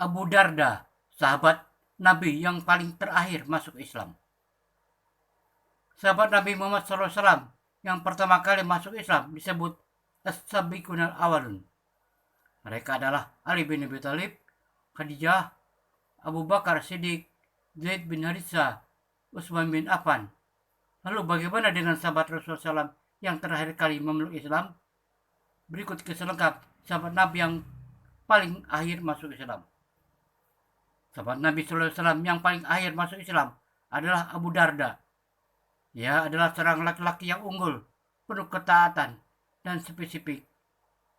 Abu Darda, sahabat Nabi yang paling terakhir masuk Islam. Sahabat Nabi Muhammad SAW yang pertama kali masuk Islam disebut As-Sabiqunal Awalun. Mereka adalah Ali bin Abi Thalib, Khadijah, Abu Bakar Siddiq, Zaid bin Harithah, Utsman bin Affan. Lalu bagaimana dengan sahabat Rasulullah SAW yang terakhir kali memeluk Islam? Berikut kisah lengkap sahabat Nabi yang paling akhir masuk Islam. Sahabat Nabi SAW yang paling akhir masuk Islam adalah Abu Darda. Ia adalah seorang laki-laki yang unggul, penuh ketaatan, dan spesifik.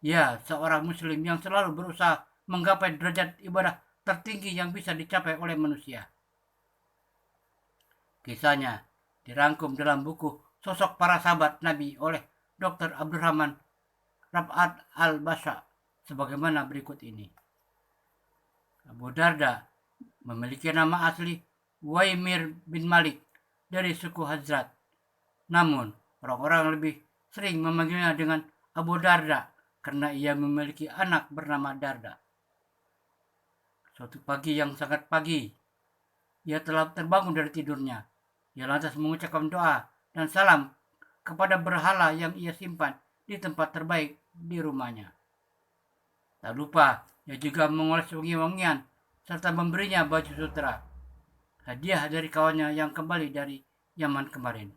Ia seorang muslim yang selalu berusaha menggapai derajat ibadah tertinggi yang bisa dicapai oleh manusia. Kisahnya dirangkum dalam buku Sosok Para Sahabat Nabi oleh Dr. Abdurrahman Raf'at Al-Basha sebagaimana berikut ini. Abu Darda memiliki nama asli Waimir bin Malik dari suku Hazrat. Namun, orang-orang lebih sering memanggilnya dengan Abu Darda karena ia memiliki anak bernama Darda. Suatu pagi yang sangat pagi, ia telah terbangun dari tidurnya. Ia lantas mengucapkan doa dan salam kepada berhala yang ia simpan di tempat terbaik di rumahnya. Tak lupa, ia juga mengoles wangi-wangian serta memberinya baju sutra, hadiah dari kawannya yang kembali dari Yaman kemarin.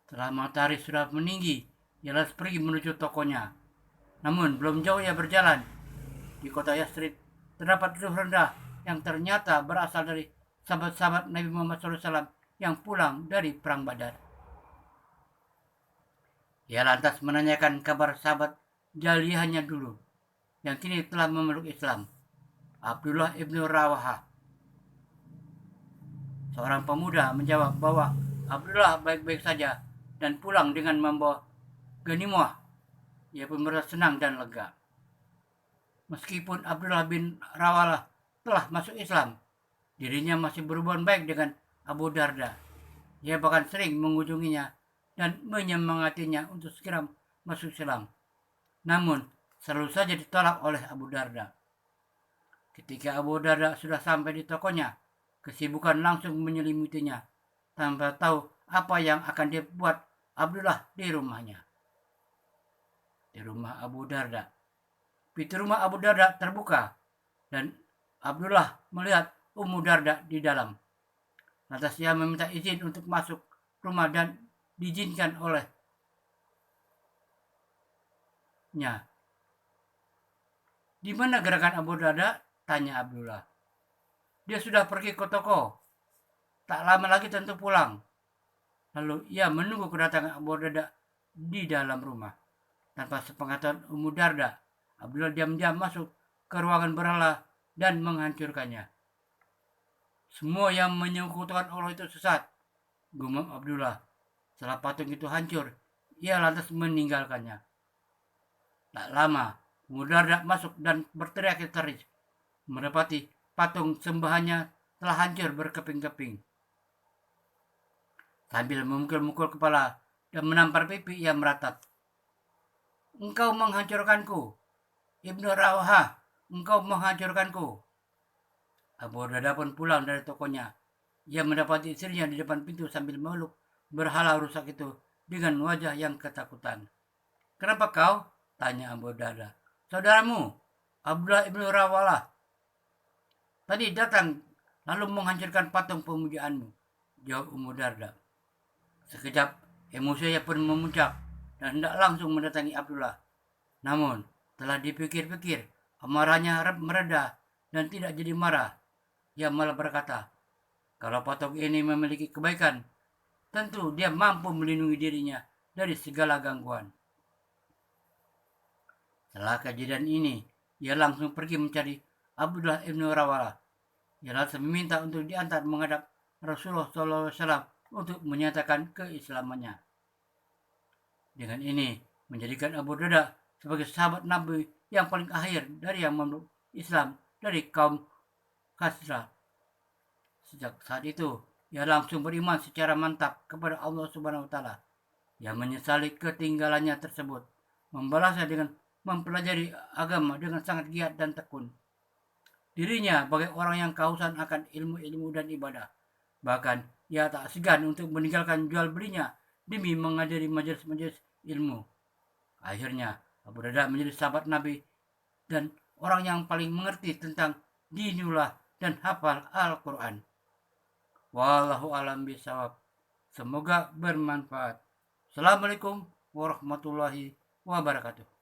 Setelah matahari sudah meninggi, ia lantas pergi menuju tokonya. Namun belum jauh ia berjalan, di kota Yathrib terdapat ruh rendah yang ternyata berasal dari sahabat-sahabat Nabi Muhammad SAW yang pulang dari perang Badar. Ia lantas menanyakan kabar sahabat jaliyahnya dulu, yang kini telah memeluk Islam, Abdullah ibnu Rawaha. Seorang pemuda menjawab bahwa Abdullah baik-baik saja dan pulang dengan membawa ganimah. Ia pun merasa senang dan lega. Meskipun Abdullah bin Rawaha telah masuk Islam, dirinya masih berhubungan baik dengan Abu Darda. Ia bahkan sering mengunjunginya dan menyemangatinya untuk segera masuk Islam. Namun, selalu saja ditolak oleh Abu Darda. Ketika Abu Darda sudah sampai di tokonya, kesibukan langsung menyelimutinya tanpa tahu apa yang akan dia buat Abdullah di rumahnya. Di rumah Abu Darda, pintu rumah Abu Darda terbuka dan Abdullah melihat Ummu Darda di dalam. Lantas ia meminta izin untuk masuk rumah dan diizinkan olehnya. Di mana gerakan Abu Darda? Tanya Abdullah. Dia sudah pergi ke toko. Tak lama lagi tentu pulang. Lalu ia menunggu kedatangan Abu Darda di dalam rumah. Tanpa sepengetahuan Ummu Darda, Abdullah diam-diam masuk ke ruangan berhala dan menghancurkannya. Semua yang menyekutukan Allah itu sesat, gumam Abdullah. Setelah patung itu hancur, ia lantas meninggalkannya. Tak lama, Ummu Darda masuk dan berteriak histeris, mendapati patung sembahannya telah hancur berkeping-keping. Sambil memukul-mukul kepala dan menampar pipi, ia meratap, "Engkau menghancurkanku, Ibnu Rawaha, engkau menghancurkanku." Abu Darda pun pulang dari tokonya. Ia mendapati istrinya di depan pintu sambil memeluk berhala rusak itu dengan wajah yang ketakutan. "Kenapa kau?" tanya Abu Darda. "Saudaramu, Abdullah ibnu Rawaha, tadi datang lalu menghancurkan patung pemujaanmu," jawab Ummu Darda. Sekejap emosinya pun memuncak dan hendak langsung mendatangi Abdullah. Namun telah dipikir-pikir, amarahnya mereda dan tidak jadi marah. Ia malah berkata, kalau patung ini memiliki kebaikan, tentu dia mampu melindungi dirinya dari segala gangguan. Setelah kejadian ini, ia langsung pergi mencari Abdullah ibnu Rawaha. Ia langsung meminta untuk diantar menghadap Rasulullah SAW untuk menyatakan keislamannya. Dengan ini, menjadikan Abu Darda sebagai sahabat Nabi yang paling akhir dari yang memeluk Islam dari kaum Khazraj. Sejak saat itu, ia langsung beriman secara mantap kepada Allah Subhanahu wa taala. Ia menyesali ketinggalannya tersebut, membalasnya dengan mempelajari agama dengan sangat giat dan tekun. dirinya sebagai orang yang kehausan akan ilmu-ilmu dan ibadah. Bahkan ia tak segan untuk meninggalkan jual belinya demi menghadiri majelis-majelis ilmu. Akhirnya Abu Darda menjadi sahabat Nabi dan orang yang paling mengerti tentang dinullah dan hafal Al-Quran. Wallahu alam bisawab. Semoga bermanfaat. Assalamualaikum warahmatullahi wabarakatuh.